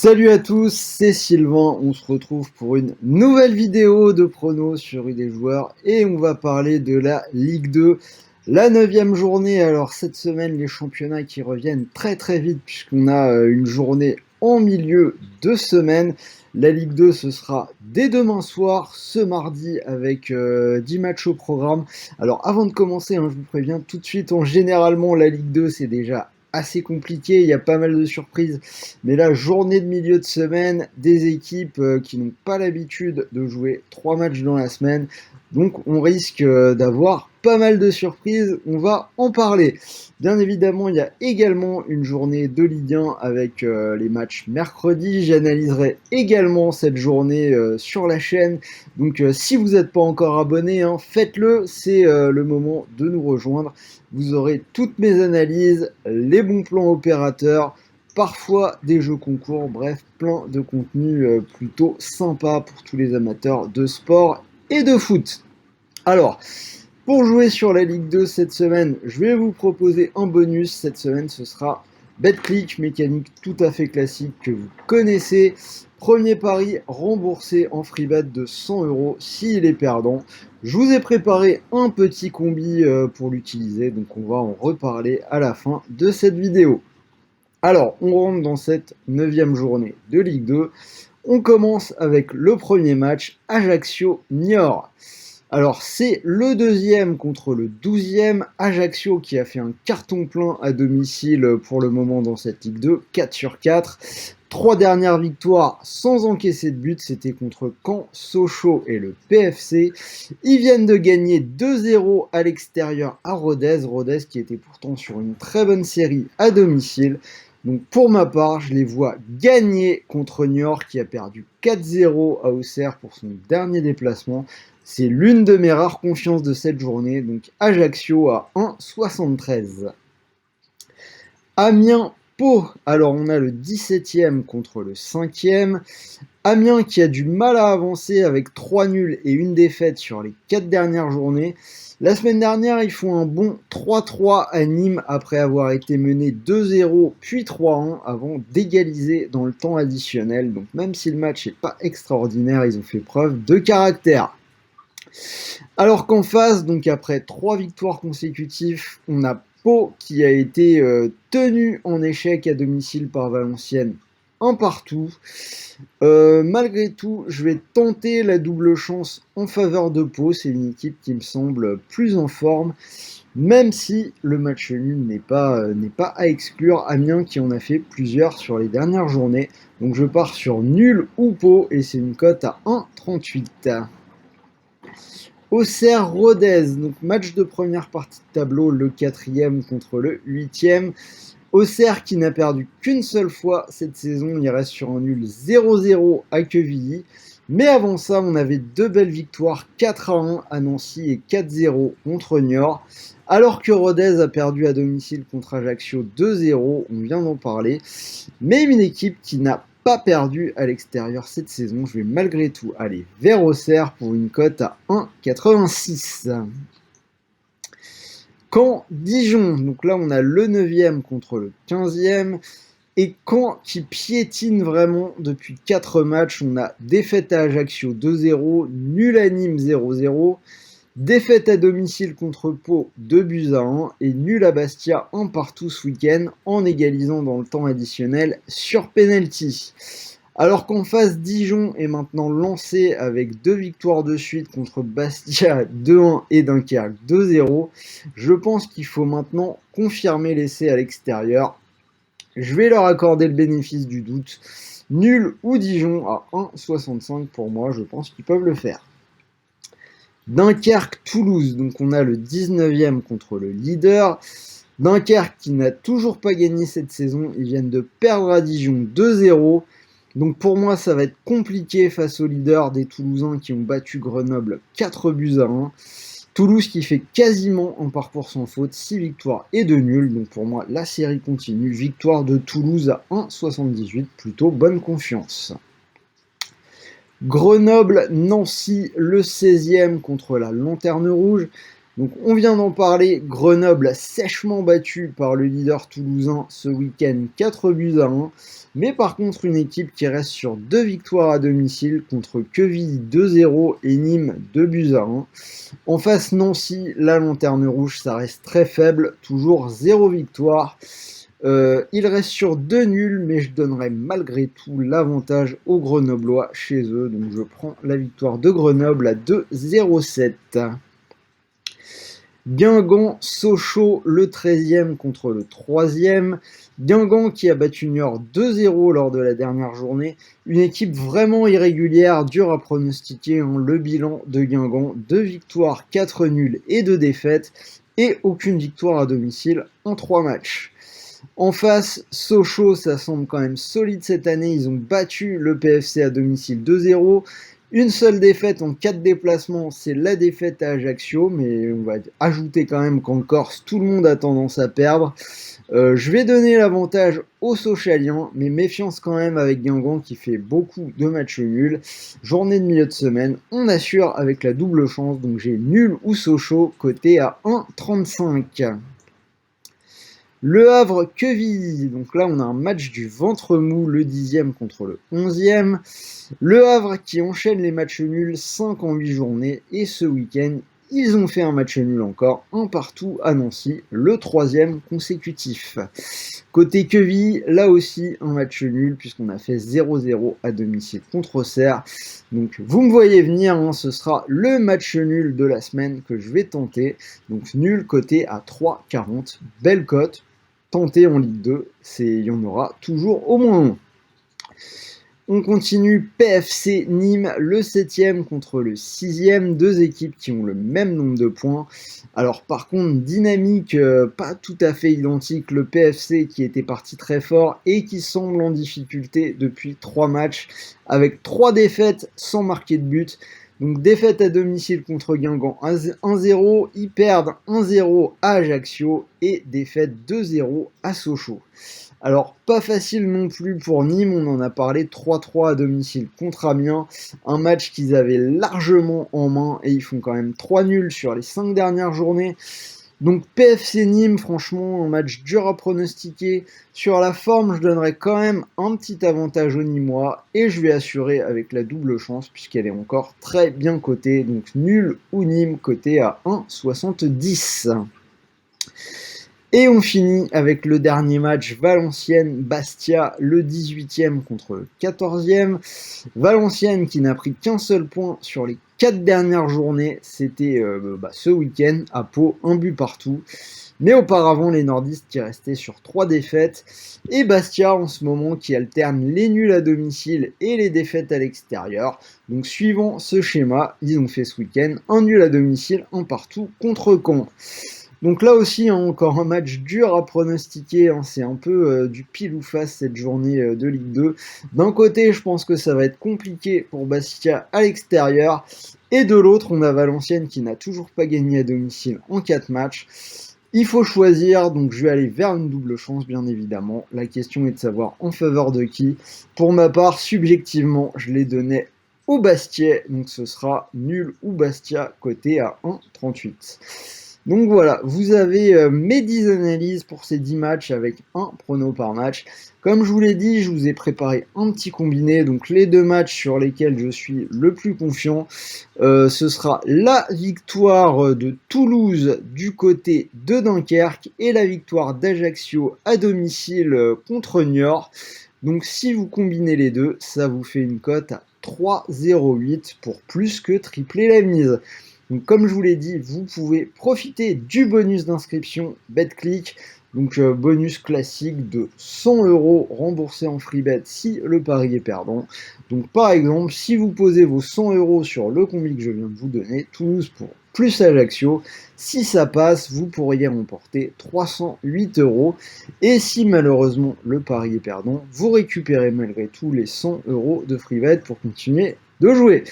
Salut à tous, c'est Sylvain, on se retrouve pour une nouvelle vidéo de pronos sur des joueurs et on va parler de la Ligue 2, la 9e journée. Alors cette semaine, les championnats qui reviennent très très vite puisqu'on a une journée en milieu de semaine. La Ligue 2, ce sera dès demain soir, ce mardi, avec 10 matchs au programme. Alors avant de commencer, je vous préviens tout de suite, généralement la Ligue 2 c'est déjà assez compliqué, il y a pas mal de surprises. Mais là, journée de milieu de semaine, des équipes qui n'ont pas l'habitude de jouer 3 matchs dans la semaine. Donc on risque d'avoir pas mal de surprises, on va en parler. Bien évidemment, il y a également une journée de Ligue 1 avec les matchs mercredi. J'analyserai également cette journée sur la chaîne. Donc si vous n'êtes pas encore abonné, faites-le, c'est le moment de nous rejoindre. Vous aurez toutes mes analyses, les bons plans opérateurs, parfois des jeux concours, bref, plein de contenu plutôt sympa pour tous les amateurs de sport et de foot. Alors, pour jouer sur la Ligue 2 cette semaine, je vais vous proposer un bonus. Cette semaine, ce sera BetClick, mécanique tout à fait classique que vous connaissez. Premier pari remboursé en free bet de 100 € s'il est perdant. Je vous ai préparé un petit combi pour l'utiliser, donc on va en reparler à la fin de cette vidéo. Alors, on rentre dans cette 9e journée de Ligue 2. On commence avec le premier match, Ajaccio-Niort. Alors, c'est le deuxième contre le 12e. Ajaccio qui a fait un carton plein à domicile pour le moment dans cette Ligue 2, 4 sur 4. 3 dernières victoires sans encaisser de but, c'était contre Caen, Sochaux et le PFC. Ils viennent de gagner 2-0 à l'extérieur à Rodez. Rodez qui était pourtant sur une très bonne série à domicile. Donc pour ma part, je les vois gagner contre Niort qui a perdu 4-0 à Auxerre pour son dernier déplacement. C'est l'une de mes rares confiances de cette journée, donc Ajaccio à 1,73. Amiens-Pau, alors on a le 17e contre le 5e. Amiens qui a du mal à avancer avec 3 nuls et une défaite sur les 4 dernières journées. La semaine dernière, ils font un bon 3-3 à Nîmes après avoir été menés 2-0 puis 3-1 avant d'égaliser dans le temps additionnel. Donc même si le match n'est pas extraordinaire, ils ont fait preuve de caractère. Alors qu'en face, donc après 3 victoires consécutives, on a Pau qui a été tenu en échec à domicile par Valenciennes, un partout. Malgré tout, je vais tenter la double chance en faveur de Pau. C'est une équipe qui me semble plus en forme, même si le match nul n'est pas à exclure. Amiens qui en a fait plusieurs sur les dernières journées. Donc je pars sur nul ou Pau et c'est une cote à 1,38. Auxerre-Rodez, donc match de première partie de tableau, le 4e contre le 8e. Auxerre qui n'a perdu qu'une seule fois cette saison, il reste sur un nul 0-0 à Quevilly. Mais avant ça, on avait 2 belles victoires, 4-1 à Nancy et 4-0 contre Niort. Alors que Rodez a perdu à domicile contre Ajaccio 2-0, on vient d'en parler. Mais une équipe qui n'a pas perdu à l'extérieur cette saison, je vais malgré tout aller vers Auxerre pour une cote à 1,86. Caen-Dijon, donc là on a le 9e contre le 15e, et Caen qui piétine vraiment depuis 4 matchs. On a défaite à Ajaccio 2-0, nul à Nîmes 0-0, défaite à domicile contre Pau 2-1 et nul à Bastia 1 partout ce week-end en égalisant dans le temps additionnel sur penalty. Alors qu'en face, Dijon est maintenant lancé avec 2 victoires de suite contre Bastia 2-1 et Dunkerque 2-0. Je pense qu'il faut maintenant confirmer l'essai à l'extérieur. Je vais leur accorder le bénéfice du doute. Nul ou Dijon à 1,65 pour moi, je pense qu'ils peuvent le faire. Dunkerque-Toulouse, donc on a le 19e contre le leader. Dunkerque qui n'a toujours pas gagné cette saison, ils viennent de perdre à Dijon 2-0. Donc pour moi, ça va être compliqué face aux leaders des Toulousains qui ont battu Grenoble 4-1. Toulouse qui fait quasiment un parcours sans faute, 6 victoires et 2 nuls. Donc pour moi, la série continue. Victoire de Toulouse à 1,78, plutôt bonne confiance. Grenoble-Nancy, le 16e contre la Lanterne Rouge. Donc on vient d'en parler, Grenoble sèchement battu par le leader toulousain ce week-end 4-1. Mais par contre une équipe qui reste sur 2 victoires à domicile contre Quevilly 2-0 et Nîmes 2-1. En face Nancy, la lanterne rouge, ça reste très faible, toujours 0 victoire. Il reste sur 2 nuls, mais je donnerai malgré tout l'avantage aux Grenoblois chez eux. Donc je prends la victoire de Grenoble à 2-0-7. Guingamp-Sochaux, le 13e contre le 3e. Guingamp qui a battu Niort 2-0 lors de la dernière journée. Une équipe vraiment irrégulière, dure à pronostiquer. Le bilan de Guingamp, 2 victoires, 4 nuls et 2 défaites. Et aucune victoire à domicile en 3 matchs. En face, Sochaux, ça semble quand même solide cette année. Ils ont battu le PFC à domicile 2-0. Une seule défaite en 4 déplacements, c'est la défaite à Ajaccio, mais on va ajouter quand même qu'en Corse, tout le monde a tendance à perdre. Je vais donner l'avantage aux Sochaliens, mais méfiance quand même avec Guingamp qui fait beaucoup de matchs nuls. Journée de milieu de semaine, on assure avec la double chance, donc j'ai nul ou Sochaux, coté à 1,35. Le Havre-Quevilly, donc là on a un match du ventre mou, le 10e contre le 11e. Le Havre qui enchaîne les matchs nuls 5 en 8 journées, et ce week-end, ils ont fait un match nul encore, un partout à Nancy, le 3e consécutif. Côté Quevilly, là aussi un match nul, puisqu'on a fait 0-0 à domicile contre Auxerre. Donc vous me voyez venir, hein, ce sera le match nul de la semaine que je vais tenter. Donc nul coté à 3,40, belle cote. Tenter en Ligue 2, il y en aura toujours au moins un. On continue, PFC Nîmes, le 7e contre le 6e, 2 équipes qui ont le même nombre de points. Alors par contre, dynamique pas tout à fait identique, le PFC qui était parti très fort et qui semble en difficulté depuis 3 matchs, avec 3 défaites sans marquer de but. Donc défaite à domicile contre Guingamp 1-0, ils perdent 1-0 à Ajaccio et défaite 2-0 à Sochaux. Alors pas facile non plus pour Nîmes, on en a parlé, 3-3 à domicile contre Amiens, un match qu'ils avaient largement en main et ils font quand même 3 nuls sur les 5 dernières journées. Donc PFC Nîmes, franchement, un match dur à pronostiquer. Sur la forme, je donnerais quand même un petit avantage aux Nîmois et je vais assurer avec la double chance puisqu'elle est encore très bien cotée. Donc nul ou Nîmes coté à 1,70. Et on finit avec le dernier match, Valenciennes-Bastia, le 18e contre le 14e. Valenciennes qui n'a pris qu'un seul point sur les 4 dernières journées, c'était ce week-end à Pau, un but partout. Mais auparavant, les nordistes qui restaient sur 3 défaites. Et Bastia en ce moment qui alterne les nuls à domicile et les défaites à l'extérieur. Donc suivant ce schéma, ils ont fait ce week-end un nul à domicile, un partout contre Caen. Donc là aussi, encore un match dur à pronostiquer, c'est un peu du pile ou face cette journée de Ligue 2. D'un côté, je pense que ça va être compliqué pour Bastia à l'extérieur, et de l'autre, on a Valenciennes qui n'a toujours pas gagné à domicile en 4 matchs. Il faut choisir, donc je vais aller vers une double chance, bien évidemment. La question est de savoir en faveur de qui. Pour ma part, subjectivement, je les donnais au Bastia, donc ce sera nul ou Bastia, coté à 1,38. Donc voilà, vous avez mes 10 analyses pour ces 10 matchs avec un prono par match. Comme je vous l'ai dit, je vous ai préparé un petit combiné, donc les 2 matchs sur lesquels je suis le plus confiant, ce sera la victoire de Toulouse du côté de Dunkerque et la victoire d'Ajaccio à domicile contre Niort. Donc si vous combinez les deux, ça vous fait une cote à 3,08 pour plus que tripler la mise. Donc comme je vous l'ai dit, vous pouvez profiter du bonus d'inscription BetClick, donc bonus classique de 100 € remboursé en free bet si le pari est perdant. Donc par exemple, si vous posez vos 100 € sur le combi que je viens de vous donner, Toulouse pour plus Ajaccio, si ça passe, vous pourriez remporter 308 €. Et si malheureusement le pari est perdant, vous récupérez malgré tout les 100 € de free bet pour continuer de jouer.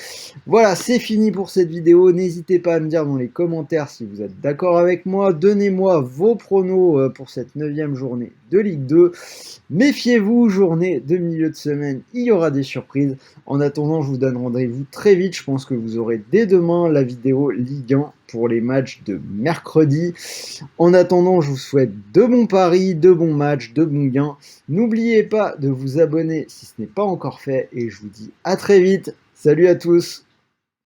Voilà, c'est fini pour cette vidéo. N'hésitez pas à me dire dans les commentaires si vous êtes d'accord avec moi. Donnez-moi vos pronos pour cette 9e journée de Ligue 2. Méfiez-vous, journée de milieu de semaine, il y aura des surprises. En attendant, je vous donne rendez-vous très vite. Je pense que vous aurez dès demain la vidéo Ligue 1 pour les matchs de mercredi. En attendant, je vous souhaite de bons paris, de bons matchs, de bons gains. N'oubliez pas de vous abonner si ce n'est pas encore fait et je vous dis à très vite. Salut à tous!